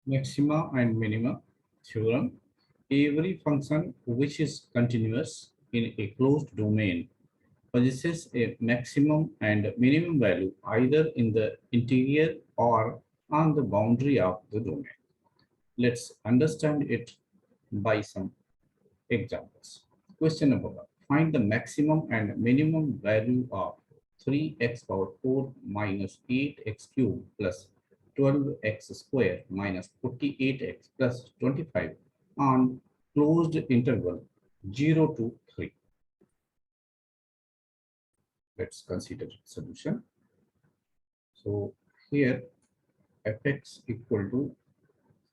Maxima and minima theorem. Every function which is continuous in a closed domain possesses a maximum and minimum value either in the interior or on the boundary of the domain. Let's understand it by some examples. Question number one. Find the maximum and minimum value of 3x power 4 minus 8x cubed plus 12x square minus 48x plus 25 on closed interval 0 to 3. Let's consider solution. So here fx equal to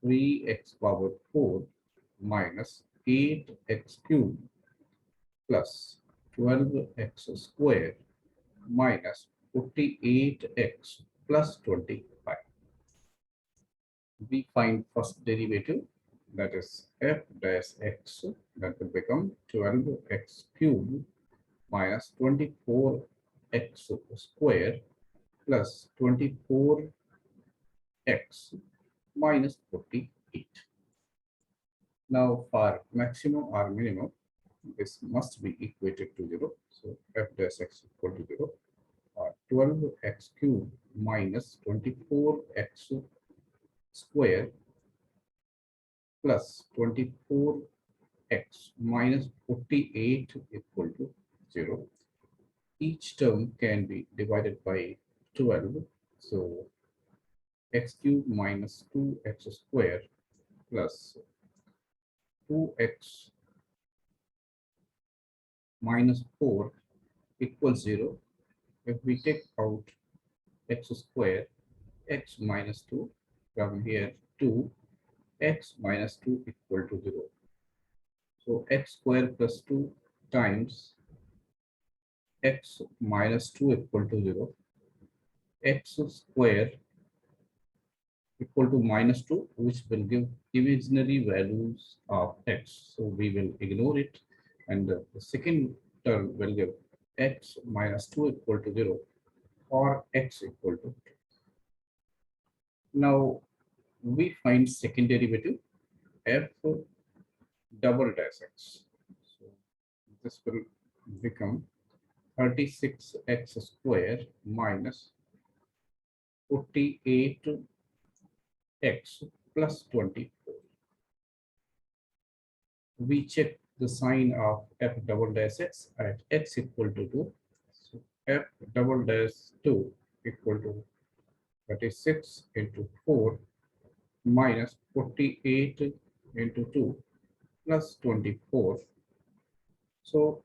3x power 4 minus 8x cubed plus 12x square minus 48x plus 25. We find first derivative, that is f dash x, that will become 12x cubed minus 24x square plus 24x minus 48. Now for maximum or minimum, this must be equated to 0. So f dash x equal to 0. 12x cubed minus 24x square plus 24x minus 48 equal to 0. Each term can be divided by 12. So x cubed minus 2x square plus 2x minus 4 equals 0. If we take out x square, x minus 2 from here 2, x minus 2 equal to 0. So x square plus 2 times x minus 2 equal to 0. X square equal to minus 2, which will give imaginary values of x. So we will ignore it. And the second term will give x minus 2 equal to 0 or x equal to 2. Now we find second derivative f double dash x. So this will become 36x square minus 48x plus 24. We check the sign of f double dash x at x equal to 2. So f double dash 2 equal to 36 into 4 minus 48 into 2 plus 24. So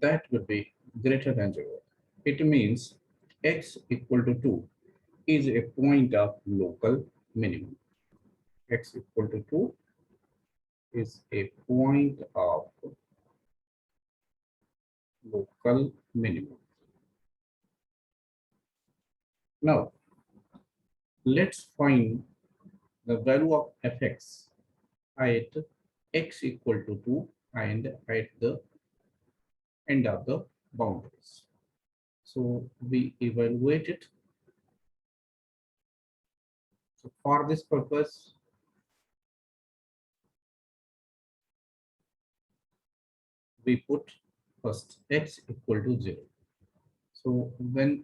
that will be greater than 0. It means x equal to 2 is a point of local minimum. X equal to 2 is a point of local minimum. Now, let's find the value of fx at x equal to 2 and at the end of the boundaries. So we evaluate it. So for this purpose, we put first x equal to 0. So when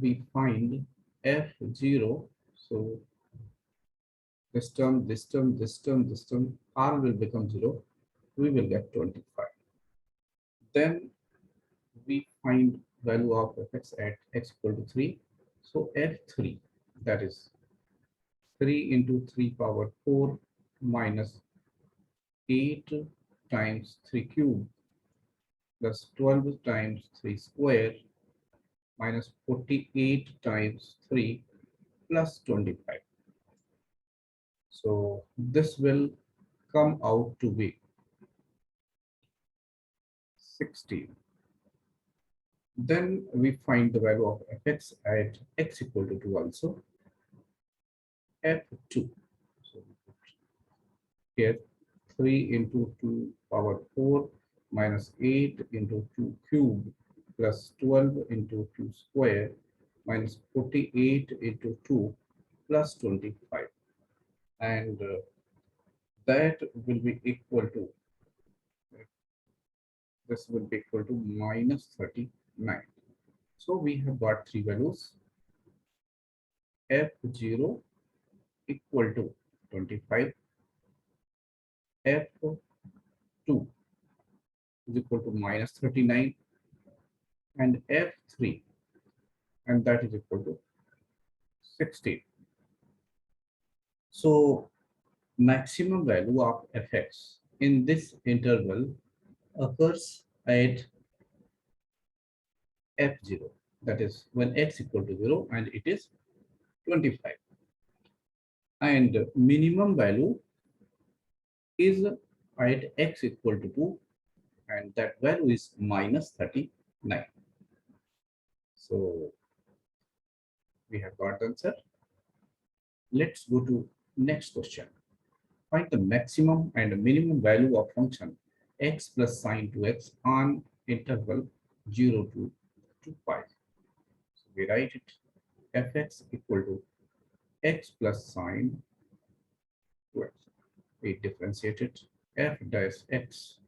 we find f0, so this term, this term, this term, this term, r will become 0. We will get 25. Then we find value of fx at x equal to 3. So f3, that is 3 into 3 power 4 minus 8 times 3 cube plus 12 times 3 square minus 48 times 3 plus 25. So this will come out to be 16. Then we find the value of fx at x equal to 2 also. f2. So here 3 into 2 power 4 minus 8 into 2 cube plus 12 into 2 square minus 48 into 2 plus 25. and that will be equal to, this will be equal to minus 39. So we have got three values. F0 equal to 25, F2 is equal to minus 39, and F3, and that is equal to 16. So maximum value of fx in this interval occurs at f0, that is when x equal to 0 and it is 25, and minimum value is at x equal to 2, and that value is minus 39. So we have got the answer. Let's go to next question. Find the maximum and minimum value of function x plus sine 2x on interval 0 to 2 pi. So we write it fx equal to x plus sine 2x. We differentiate it. F dash x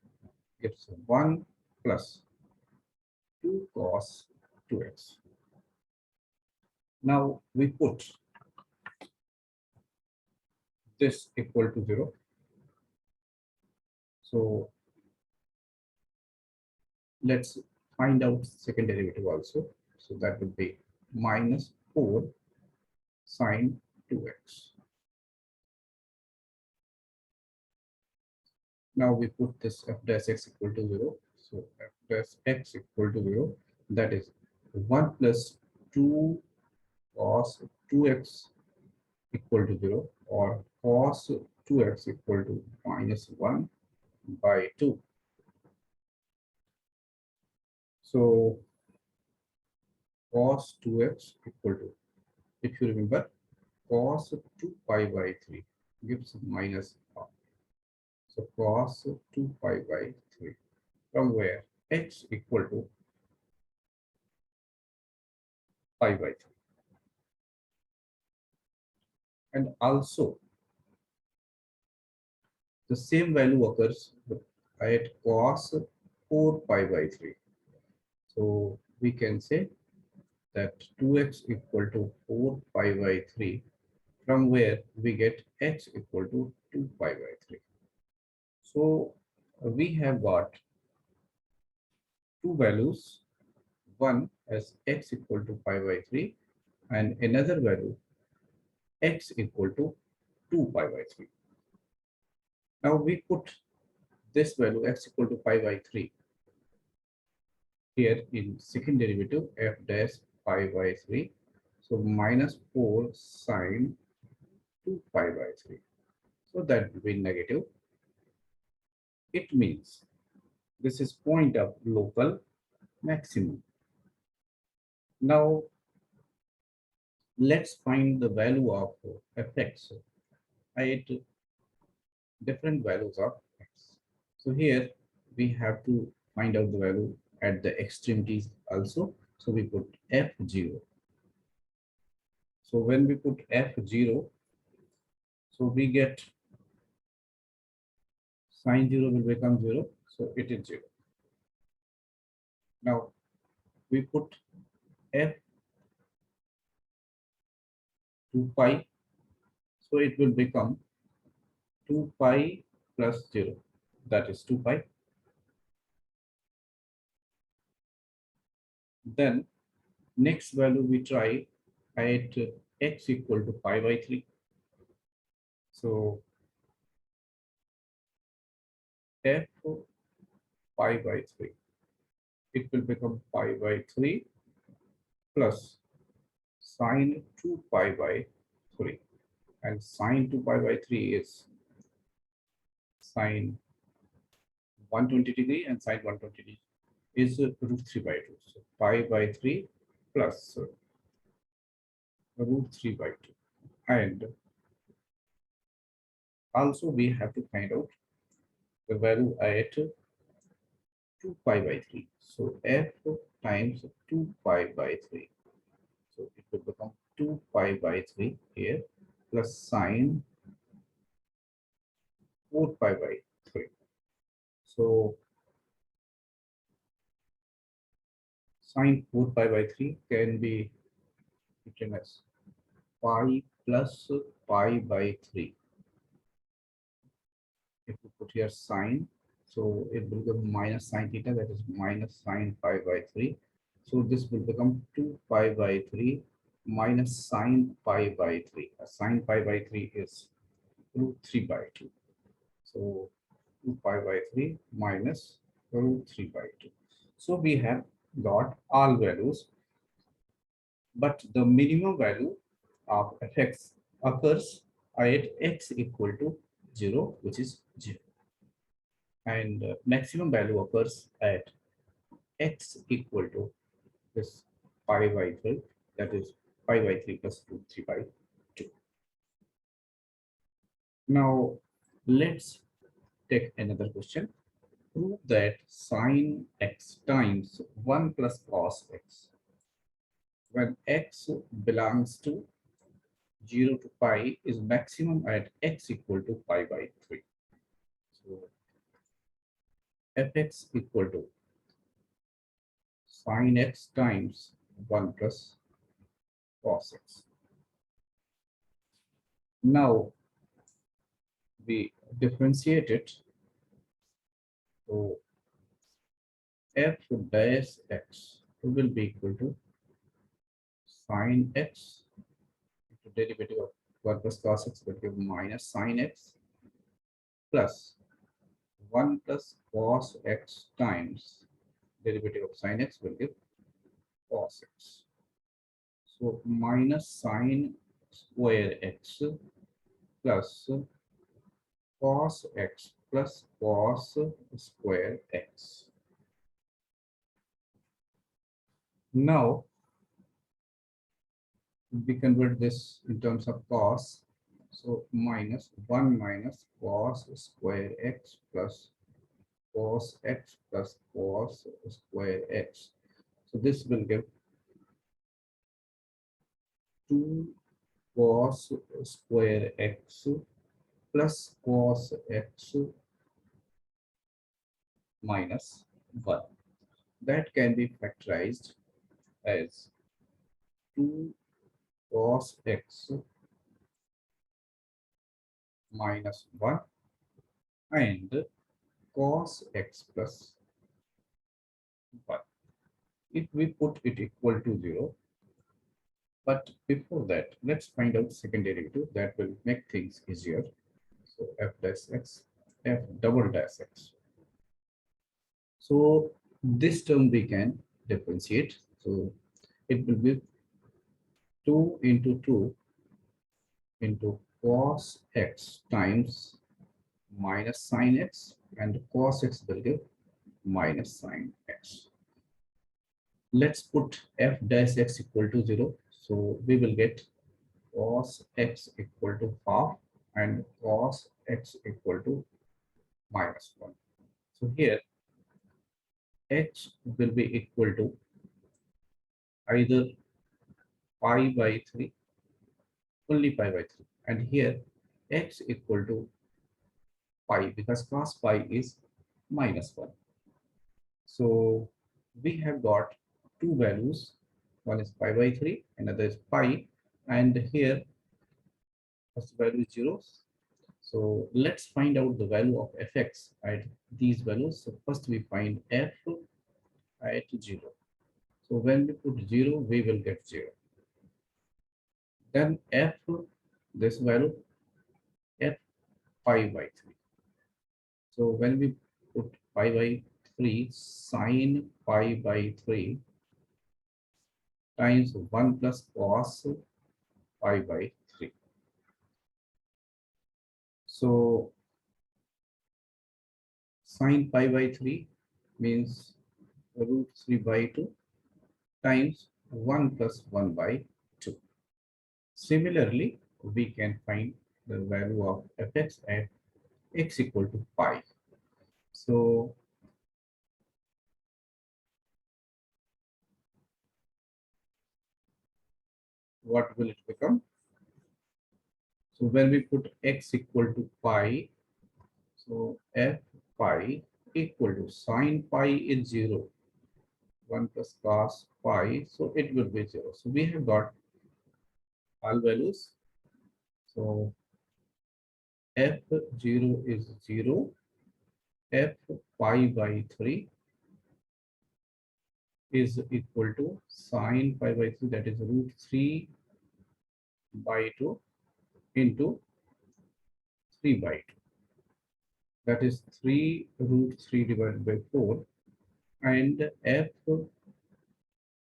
gives 1 plus 2 cos 2x. Now we put this equal to 0. So let's find out second derivative also. So that would be minus 4 sine 2x. Now we put this f dash x equal to 0. So f dash x equal to 0, that is 1 plus 2 cos 2x equal to 0, or cos 2x equal to minus 1 by 2. So cos 2x equal to, if you remember, cos 2 pi by 3 gives minus half. So cos 2 pi by 3, from where x equal to pi by 3. And also the same value occurs at cos 4 pi by 3. So we can say that 2x equal to 4 pi by 3, from where we get x equal to 2 pi by 3. So we have got two values, one as x equal to pi by 3 and another value x equal to 2 pi by 3. Now we put this value x equal to pi by 3 here in second derivative f dash pi by 3. So minus 4 sine 2 pi by 3. So that will be negative. It means this is point of local maximum. Now let's find the value of fx at different values of x. So here we have to find out the value at the extremities also. So we put f0. So when we put f0, so we get sine 0 will become 0. So it is 0. Now we put f 2 pi. So it will become 2 pi plus 0. That is 2 pi. Then next value we try at x equal to pi by 3. So f pi by 3, it will become pi by 3 plus sine 2 pi by 3, and sine 2 pi by 3 is sine 120 degree and sine 120 degree is root 3 by 2. So pi by 3 plus root 3 by 2. And also we have to find out the value at 2 pi by 3. So f times 2 pi by 3. So it will become 2 pi by 3 here plus sine 4 pi by 3. So sine 4 pi by 3 can be written as pi plus pi by 3. If you put here sine, so it will become minus sine theta, that is minus sine pi by 3. So this will become 2 pi by 3 minus sine pi by 3. Sine pi by 3 is root 3 by 2. So 2 pi by 3 minus root 3 by 2. So we have got all values, but the minimum value of fx occurs at x equal to 0, which is 0. And maximum value occurs at x equal to this pi by 3, that is pi by 3 plus 2, 3 by 2. Now let's take another question. Prove that sine x times 1 plus cos x, when x belongs to 0 to pi, is maximum at x equal to pi by 3. So fx equal to sine x times 1 plus cos x. Now we differentiate it. So f dash x will be equal to sine x into derivative of 1 plus cos x will give minus sine x plus 1 plus cos x times derivative of sine x will give cos x. So minus sine square x plus cos x plus cos square x. Now we convert this in terms of cos. So minus 1 minus cos square x plus cos x plus cos square x. So this will give 2 cos square x plus cos x minus 1. That can be factorized as 2 cos x minus 1 and cos x plus 1. If we put it equal to 0, but before that, let's find out second derivative that will make things easier. So f dash x, f double dash x. So this term we can differentiate. So it will be 2 into 2 into cos x times minus sine x, and cos x will give minus sine x. Let's put f dash x equal to 0. So we will get cos x equal to half and cos x equal to minus 1. So here h will be equal to either pi by 3, only pi by 3, and here x equal to pi because cos pi is minus 1. So we have got two values. One is pi by 3, another is pi, and here first value is 0. So let's find out the value of fx at these values. So first we find f at 0. So when we put 0, we will get 0. Then f, this value, f pi by 3. So when we put pi by 3, sine pi by 3 times 1 plus cos pi by 3. So sine pi by 3 means root 3 by 2 times 1 plus 1 by 2. Similarly, we can find the value of fx at x equal to pi. So what will it become? So when we put x equal to pi, So f pi equal to sine pi is 0, 1 plus cos pi, so it will be 0. So we have got all values. So f0 is 0, f pi by 3 is equal to sine pi by 3, that is root 3 by 2 into 3 by 2. That is 3 root 3 divided by 4, and f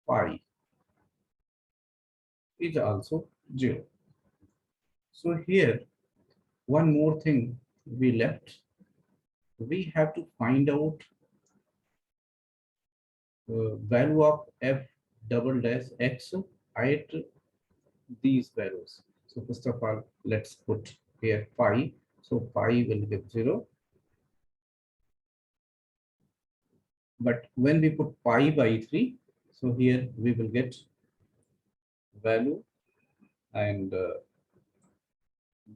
pi is also 0. So here, one more thing we left. We have to find out value of f double dash x at these values. So first of all, let's put here pi. So pi will give 0. But when we put pi by 3, so here we will get value, and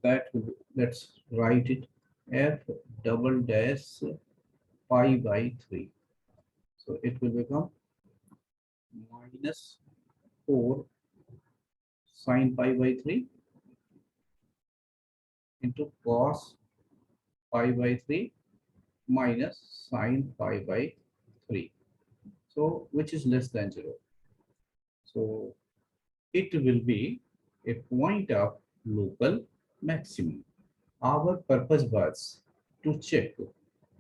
that will, let's write it f double dash pi by 3. So it will become minus 4 sine pi by 3 into cos pi by 3 minus sine pi by 3. So which is less than 0. So it will be a point of local maximum. Our purpose was to check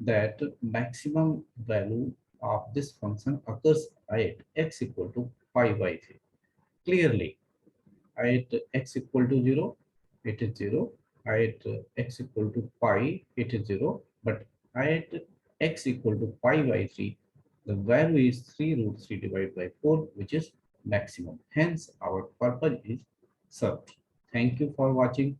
that maximum value of this function occurs at x equal to pi by 3. Clearly, at x equal to 0, it is 0. At x equal to pi, it is 0. But at x equal to pi by 3, the value is 3 root 3 divided by 4, which is maximum. Hence, our purpose is served. Thank you for watching.